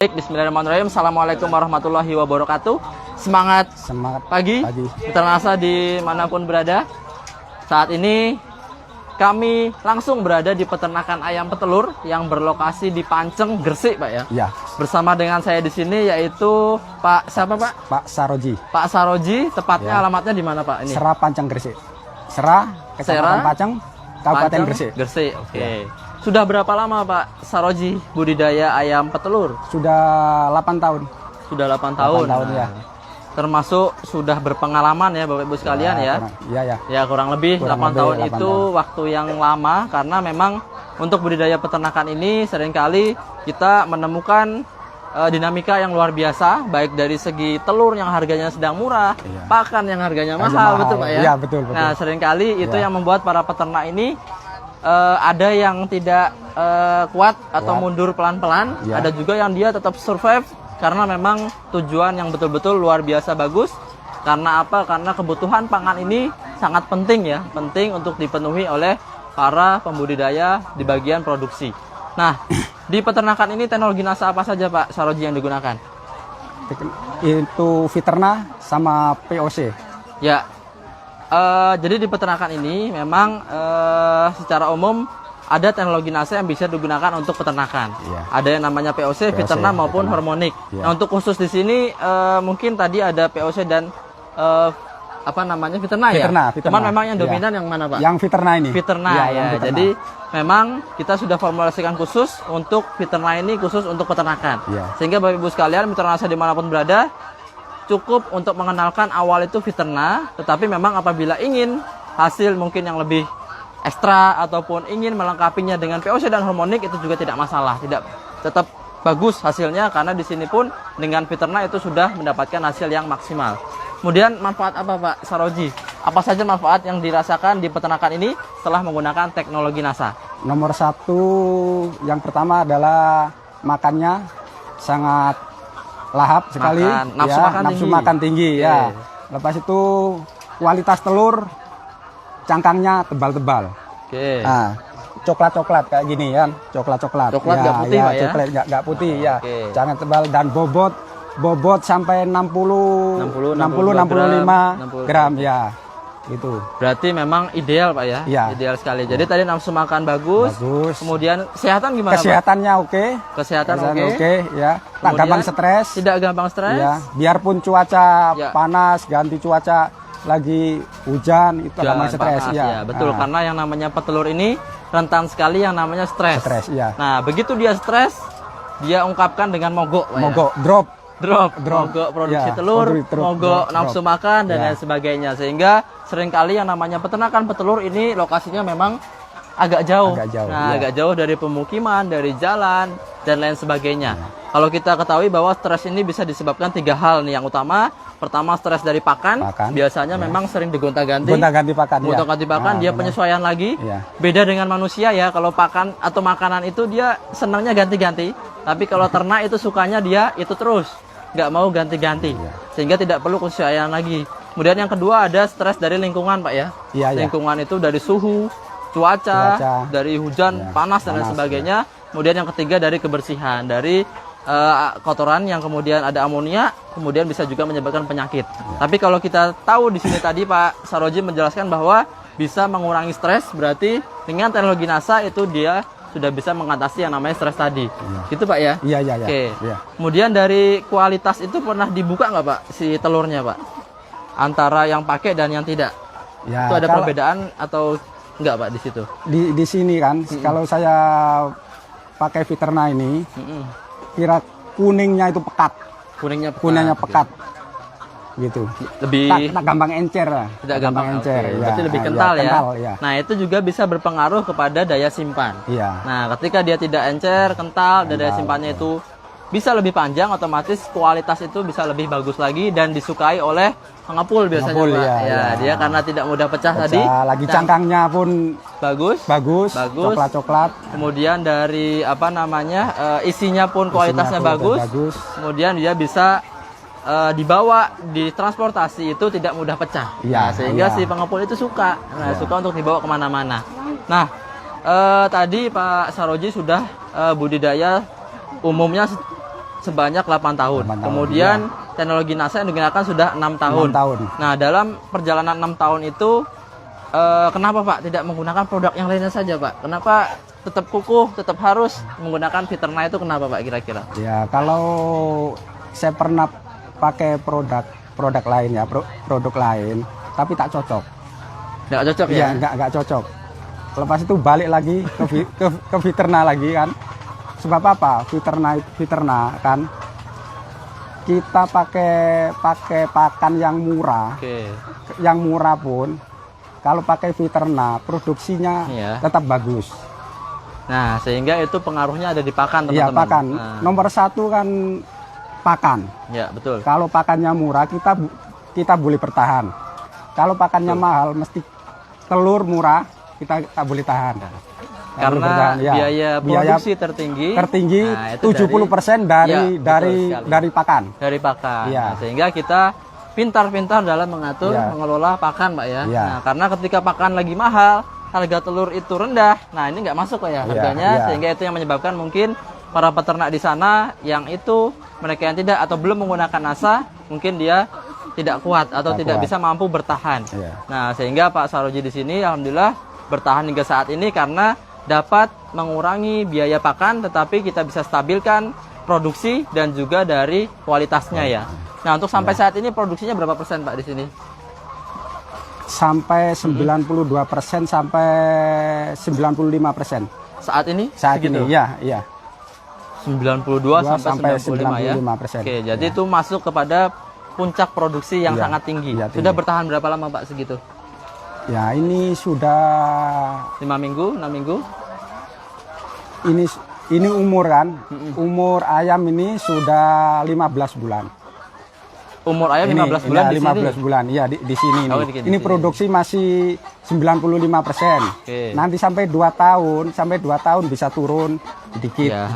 Baik, bismillahirrahmanirrahim. Assalamualaikum warahmatullahi wabarakatuh. Semangat pagi. Mitra Nasa dimanapun berada. Saat ini kami langsung berada di peternakan ayam petelur yang berlokasi di Panceng, Gresik, Pak ya. Ya. Bersama dengan saya di sini yaitu Pak siapa, Pak? Pak Saroji. Pak Saroji, tepatnya Ya. alamatnya di mana, Pak? Ini. Serah Panceng Gresik. Serah Kecamatan Panceng, Kabupaten Gresik. Gresik. Oke. Ya. Sudah berapa lama Pak Saroji budidaya ayam petelur? Sudah 8 tahun. Sudah 8 tahun. 8 tahun ya. Termasuk sudah berpengalaman ya Bapak Ibu sekalian ya. Iya. Ya kurang lebih 8 tahun itu waktu yang lama karena memang untuk budidaya peternakan ini seringkali kita menemukan dinamika yang luar biasa, baik dari segi telur yang harganya sedang murah, pakan yang harganya mahal, betul Pak ya? Iya, betul. Nah seringkali itu yang membuat para peternak ini ada yang tidak kuat atau mundur pelan-pelan, ada juga yang dia tetap survive karena memang tujuan yang betul-betul luar biasa bagus. Karena apa? Karena kebutuhan pangan ini sangat penting ya, penting untuk dipenuhi oleh para pembudidaya di bagian produksi. Nah, di peternakan ini teknologi NASA apa saja Pak Saroji yang digunakan? Itu Viterna sama POC. Ya, jadi di peternakan ini memang secara umum ada teknologi NASA yang bisa digunakan untuk peternakan. Ada yang namanya POC, Viterna maupun Hormonik. Nah, untuk khusus di sini mungkin tadi ada POC dan apa namanya Viterna ya. Cuman memang yang dominan yang mana Pak? Yang Viterna ini. Viterna ya. Jadi memang kita sudah formulasikan khusus untuk Viterna ini khusus untuk peternakan. Sehingga Bapak Ibu sekalian mitra NASA dimanapun berada cukup untuk mengenalkan awal itu Viterna, tetapi memang apabila ingin hasil mungkin yang lebih ekstra ataupun ingin melengkapinya dengan POC dan Hormonik itu juga tidak masalah, tetap bagus hasilnya karena di sini pun dengan Viterna itu sudah mendapatkan hasil yang maksimal. Kemudian manfaat apa Pak Saroji? Apa saja manfaat yang dirasakan di peternakan ini setelah menggunakan teknologi NASA? Nomor 1 yang pertama adalah makannya sangat lahap sekali, nafsu makan tinggi ya. Lepas itu kualitas telur cangkangnya tebal-tebal. Nah, coklat-coklat kayak gini kan, coklat-coklat. Coklat nggak putih Pak ya? Coklat nggak putih ya. Jangan tebal dan bobot sampai 60-65 gram ya. Gitu. Berarti memang ideal Pak ya? Ideal sekali. Jadi tadi nafsu makan bagus. Kemudian kesehatan gimana Kesehatannya Pak? Oke. Kesehatan oke ya. Tak gampang stres. Tidak gampang stres. Ya, biarpun cuaca panas, ganti cuaca lagi hujan itu gampang stres ya. Betul, karena yang namanya petelur ini rentan sekali yang namanya stres. Nah, begitu dia stres, dia ungkapkan dengan mogok Pak mogok, ya? Drop, mogok produksi telur, mogok nafsu makan dan lain sebagainya. Sehingga seringkali yang namanya peternakan petelur ini lokasinya memang agak jauh. Agak jauh dari pemukiman, dari jalan dan lain sebagainya. Kalau kita ketahui bahwa stres ini bisa disebabkan 3 hal nih yang utama. Pertama, stres dari pakan. Biasanya memang sering digonta-ganti. Gonta-ganti pakan, dia penyesuaian lagi. Beda dengan manusia ya, kalau pakan atau makanan itu dia senangnya ganti-ganti. Tapi kalau ternak itu sukanya dia itu terus, nggak mau ganti-ganti. Sehingga tidak perlu penyesuaian lagi. Kemudian yang kedua ada stres dari lingkungan Pak ya. Lingkungan itu dari suhu, cuaca, dari hujan, panas dan lain sebagainya. Kemudian yang ketiga dari kebersihan, dari kotoran yang kemudian ada amonia, kemudian bisa juga menyebabkan penyakit. Tapi kalau kita tahu di sini tadi Pak Saroji menjelaskan bahwa bisa mengurangi stres, berarti dengan teknologi NASA itu dia sudah bisa mengatasi yang namanya stres tadi. Gitu Pak ya? Iya. Oke. Kemudian dari kualitas itu pernah dibuka nggak Pak si telurnya Pak? Antara yang pakai dan yang tidak? Itu ada perbedaan atau enggak Pak di situ? Di sini kan, kalau saya pakai Viterna ini, kira kuningnya itu pekat. Kuningnya pekat. Gitu. Lebih tak gampang encer lah. Tidak gampang encer. Berarti lebih kental ya. Nah, itu juga bisa berpengaruh kepada daya simpan. Nah, ketika dia tidak encer, kental, dan daya simpannya itu bisa lebih panjang, otomatis kualitas itu bisa lebih bagus lagi dan disukai oleh pengepul biasanya Pak. Dia karena tidak mudah pecah tadi. Lagi cangkangnya pun bagus, coklat-coklat. Kemudian dari apa namanya isinya pun kualitasnya bagus. Kemudian dia bisa dibawa di transportasi itu tidak mudah pecah. Sehingga si pengepul itu suka, suka untuk dibawa kemana-mana. Nah, tadi Pak Saroji sudah budidaya umumnya sebanyak 8 tahun. 8 tahun, Kemudian teknologi NASA yang digunakan sudah 6 tahun. 6 tahun. Nah, dalam perjalanan 6 tahun itu kenapa Pak tidak menggunakan produk yang lainnya saja Pak? Kenapa tetap kukuh, tetap harus menggunakan Viterna itu, kenapa Pak kira-kira? Ya, kalau saya pernah pakai produk lain ya, produk lain, tapi tak cocok. Nggak cocok ya? Iya, nggak cocok. Lepas itu balik lagi ke Viterna lagi kan. Sebab apa? Viterna kan kita pakai pakan yang murah. Oke. Yang murah pun kalau pakai Viterna produksinya tetap bagus. Nah, sehingga itu pengaruhnya ada di pakan, teman-teman. Iya, pakan. Nah. Nomor 1 kan pakan. Ya, betul. Kalau pakannya murah kita boleh bertahan. Kalau pakannya mahal, mesti telur murah kita tak boleh tahan. Karena biaya produksi tertinggi. Nah, 70% dari pakan. Dari pakan. Ya. Nah, sehingga kita pintar-pintar dalam mengatur, mengelola pakan, Pak ya. Ya. Nah, karena ketika pakan lagi mahal, harga telur itu rendah. Nah, ini nggak masuk Pak ya harganya, sehingga itu yang menyebabkan mungkin para peternak di sana yang itu mereka yang tidak atau belum menggunakan NASA, mungkin dia tidak kuat atau tidak bisa mampu bertahan. Nah, sehingga Pak Saroji di sini alhamdulillah bertahan hingga saat ini karena dapat mengurangi biaya pakan, tetapi kita bisa stabilkan produksi dan juga dari kualitasnya ya. Nah, untuk sampai saat ini produksinya berapa persen Pak di sini? Sampai 92% sampai 95%. Saat ini? Saat segitu? ini, iya. 92 sampai 95 ya. 95%. Oke, jadi itu masuk kepada puncak produksi yang sangat tinggi. Sudah bertahan berapa lama Pak segitu? Ya, ini sudah 5 minggu, 6 minggu. Ini umur kan. Umur ayam ini sudah 15 bulan. Umur ayam 15 bulan di 15 sini? bulan, iya di sini. Ini produksi masih 95%. Nanti sampai 2 tahun bisa turun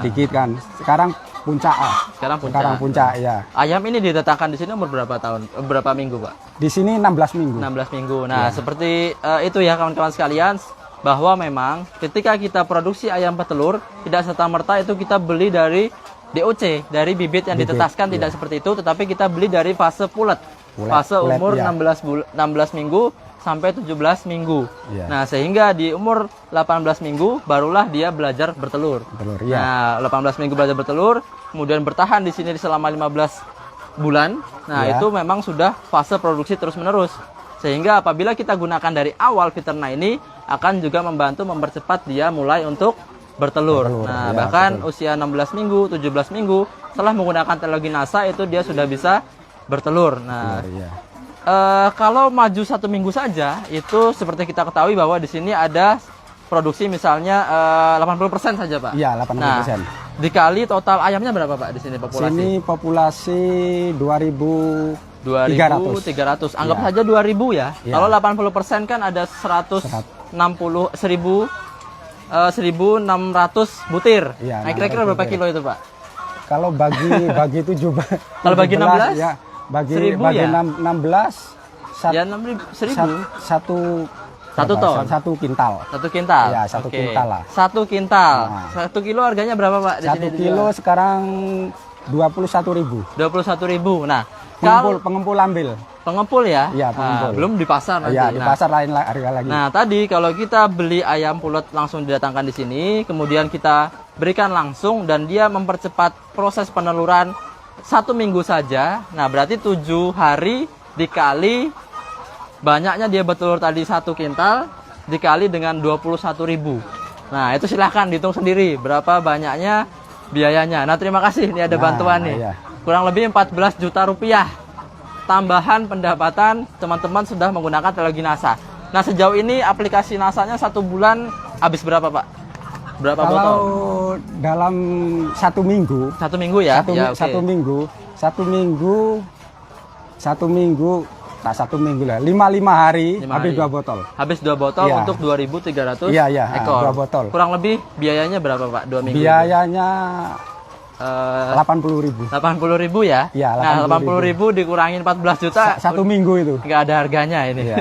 sedikit kan. Sekarang puncak. Sekarang puncak ya. Ayam ini diletakkan di sini umur berapa tahun? Berapa minggu, Pak? Di sini 16 minggu. 16 minggu. Nah, seperti itu ya kawan-kawan sekalian, bahwa memang ketika kita produksi ayam petelur, tidak serta-merta itu kita beli dari DOC, dari bibit yang ditetaskan, tidak seperti itu, tetapi kita beli dari fase pulet. Fase umur 16 minggu sampai 17 minggu. Nah, sehingga di umur 18 minggu barulah dia belajar bertelur. Nah, 18 minggu belajar bertelur, kemudian bertahan di sini selama 15 bulan. Nah, itu memang sudah fase produksi terus-menerus. Sehingga apabila kita gunakan dari awal Viterna ini akan juga membantu mempercepat dia mulai untuk bertelur. Nah, bahkan usia 16 minggu, 17 minggu setelah menggunakan teknologi NASA itu dia sudah bisa bertelur. Nah, kalau maju 1 minggu saja itu seperti kita ketahui bahwa di sini ada produksi misalnya 80% saja, Pak. Iya, 80%. Nah, dikali total ayamnya berapa, Pak, di sini populasi? Sini populasi 2.300. Anggap saja 2.000 ya. Kalau 80% kan ada 1.600 butir. Nah, kira-kira berapa kilo itu, Pak? Kalau bagi 7 kalau bagi 16 ya, bagi 16 ya 1.000. Satu ton. 1 kintal. 1 kintal. Ya, 1 kintal lah. 1 kintal. 1 kilo harganya berapa, Pak, di sini? 1 kilo sekarang 21.000. 21.000. Nah, pengempul ambil. Pengempul ya? Iya, pengempul. Belum di pasar nanti. Iya, di pasar lain harga lagi. Nah, tadi kalau kita beli ayam pulet langsung didatangkan di sini, kemudian kita berikan langsung dan dia mempercepat proses peneluran 1 minggu saja. Nah, berarti 7 hari dikali banyaknya dia bertelur tadi 1 kintal dikali dengan 21.000. Nah, itu silahkan dihitung sendiri berapa banyaknya biayanya. Nah, terima kasih. Ini ada bantuan nih. Kurang lebih 14 juta rupiah. Tambahan pendapatan teman-teman sudah menggunakan teknologi NASA. Nah, sejauh ini aplikasi NASA-nya 1 bulan habis berapa, Pak? Berapa botol? Kalau dalam 1 minggu. 1 minggu ya? 1 minggu. 1 minggu tak 1 minggu lah. 5 hari habis 2 botol. Habis 2 botol untuk 2.300 ekor. 2 botol. Kurang lebih biayanya berapa, Pak? 2 minggu. Biayanya 80.000. 80.000 ya? Iya, 80.000 dikurangin 14 juta. 1 minggu itu. Nggak ada harganya ini.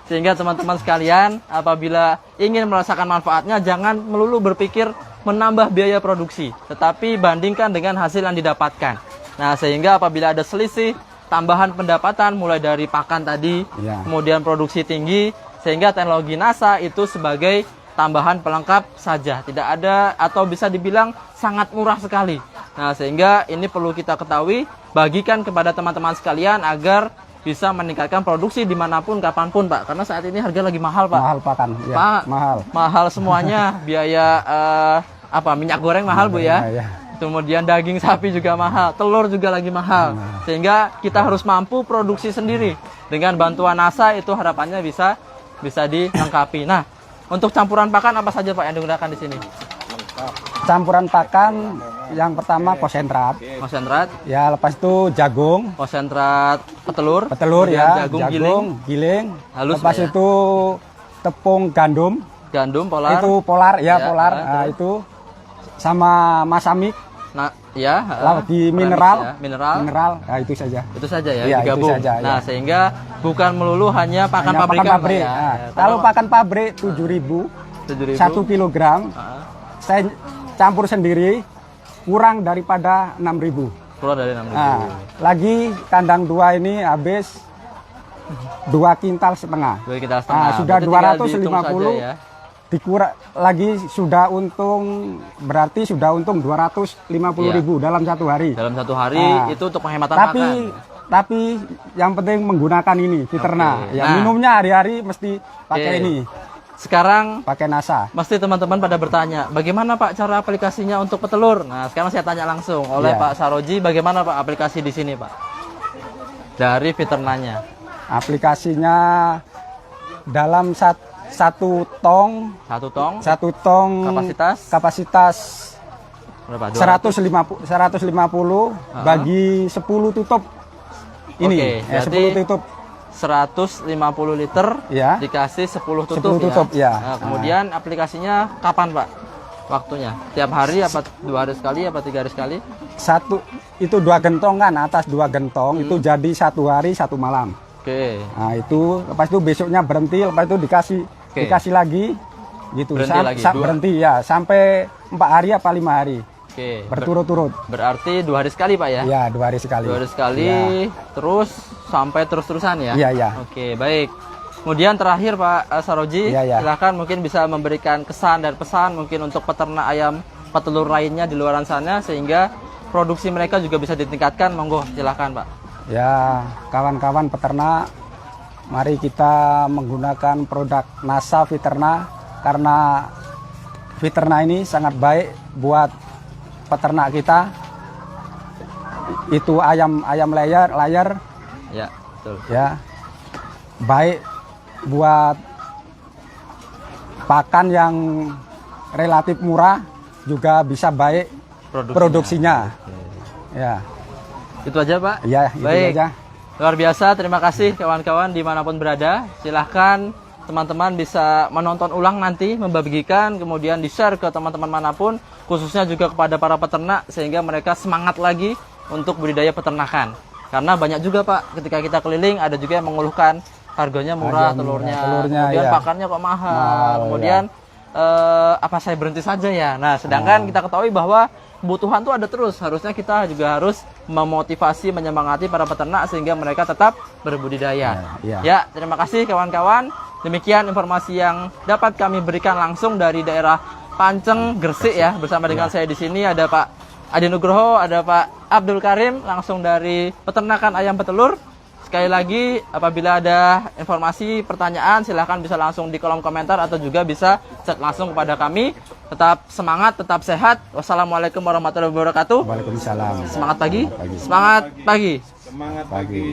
Sehingga teman-teman sekalian apabila ingin merasakan manfaatnya jangan melulu berpikir menambah biaya produksi, tetapi bandingkan dengan hasil yang didapatkan. Nah, sehingga apabila ada selisih tambahan pendapatan mulai dari pakan tadi, kemudian produksi tinggi, sehingga teknologi NASA itu sebagai tambahan pelengkap saja, tidak ada atau bisa dibilang sangat murah sekali. Nah, sehingga ini perlu kita ketahui, bagikan kepada teman-teman sekalian agar bisa meningkatkan produksi dimanapun, kapanpun, Pak. Karena saat ini harga lagi mahal, Pak. Mahal pakan, ya, Pak, mahal. Mahal semuanya, biaya minyak goreng mahal, Bu ya. Kemudian daging sapi juga mahal, telur juga lagi mahal. Sehingga kita harus mampu produksi sendiri. Dengan bantuan NASA itu harapannya bisa dilengkapi. Nah, untuk campuran pakan apa saja, Pak, yang digunakan di sini? Campuran pakan yang pertama konsentrat. Konsentrat. Ya, lepas itu jagung. Konsentrat petelur. Petelur ya, jagung giling. Halus, lepas ya? itu tepung gandum. Gandum polar. Itu polar ya, polar. Nah, itu sama masamik. Nah, ya. Lagi mineral. Ya, mineral. Nah, itu saja. Itu saja ya, Ya, digabung. itu saja, nah, ya. sehingga bukan melulu hanya pakan pabrikan, pakan pabrik. Pak, ya. Nah, kalau pakan pabrik 7.000 1 kilogram, saya campur sendiri kurang daripada 6.000. Kurang dari 6.000. Nah, lagi kandang 2 ini habis 2,5 kintal. 2,5 kintal. Nah, sudah 250. Ya. Dikurang lagi sudah untung, berarti sudah untung 250.000 dalam satu hari. Dalam satu hari itu untuk penghematan pakan. Tapi yang penting menggunakan ini Fiterna. Ya, minumnya hari-hari mesti pakai ini. Sekarang pakai NASA. Pasti teman-teman pada bertanya, bagaimana Pak cara aplikasinya untuk petelur? Nah, sekarang saya tanya langsung oleh Pak Saroji, bagaimana Pak aplikasi di sini, Pak? Dari Fiternanya. Aplikasinya dalam satu tong kapasitas berapa? 150 bagi 10 tutup. Ini 10 tutup. 150 liter ya, dikasih 10 tutup, ya. Nah, kemudian aplikasinya kapan, Pak? Waktunya? Tiap hari apa 2 hari sekali apa 3 hari sekali? Itu 2 gentong kan, atas 2 gentong itu jadi 1 hari 1 malam. Nah, itu lepas itu besoknya berhenti, lepas itu dikasih lagi gitu. Berhenti ya sampai 4 hari apa 5 hari. Berturut-turut. Berarti 2 hari sekali, Pak ya? Ya, 2 hari sekali. 2 hari sekali, terus sampai terus-terusan ya? Iya. Oke, baik. Kemudian terakhir Pak Saroji, silahkan mungkin bisa memberikan kesan dan pesan mungkin untuk peternak ayam petelur lainnya di luar sana sehingga produksi mereka juga bisa ditingkatkan. Monggo, silahkan Pak. Ya, kawan-kawan peternak, mari kita menggunakan produk NASA Fiterna karena Fiterna ini sangat baik buat peternak kita. Itu ayam layar ya, betul. Ya, baik buat pakan yang relatif murah, juga bisa baik produksinya. Ya, itu aja Pak. Ya, itu aja. Luar biasa, terima kasih kawan-kawan dimanapun berada. Silahkan teman-teman bisa menonton ulang nanti, membagikan, kemudian di-share ke teman-teman manapun, khususnya juga kepada para peternak, sehingga mereka semangat lagi untuk budidaya peternakan. Karena banyak juga Pak, ketika kita keliling, ada juga yang mengeluhkan harganya murah, telurnya kemudian pakannya kok mahal, kemudian apa saya berhenti saja ya. Nah, sedangkan kita ketahui bahwa kebutuhan tuh ada terus, harusnya kita juga harus memotivasi, menyemangati para peternak sehingga mereka tetap berbudidaya. Ya, terima kasih kawan-kawan. Demikian informasi yang dapat kami berikan langsung dari daerah Panceng, Gresik ya. Bersama dengan saya di sini ada Pak Adi Nugroho, ada Pak Abdul Karim langsung dari peternakan ayam petelur. Sekali lagi, apabila ada informasi, pertanyaan, silahkan bisa langsung di kolom komentar atau juga bisa chat langsung kepada kami. Tetap semangat, tetap sehat. Wassalamualaikum warahmatullahi wabarakatuh. Waalaikumsalam. Semangat pagi. Semangat pagi. Semangat pagi.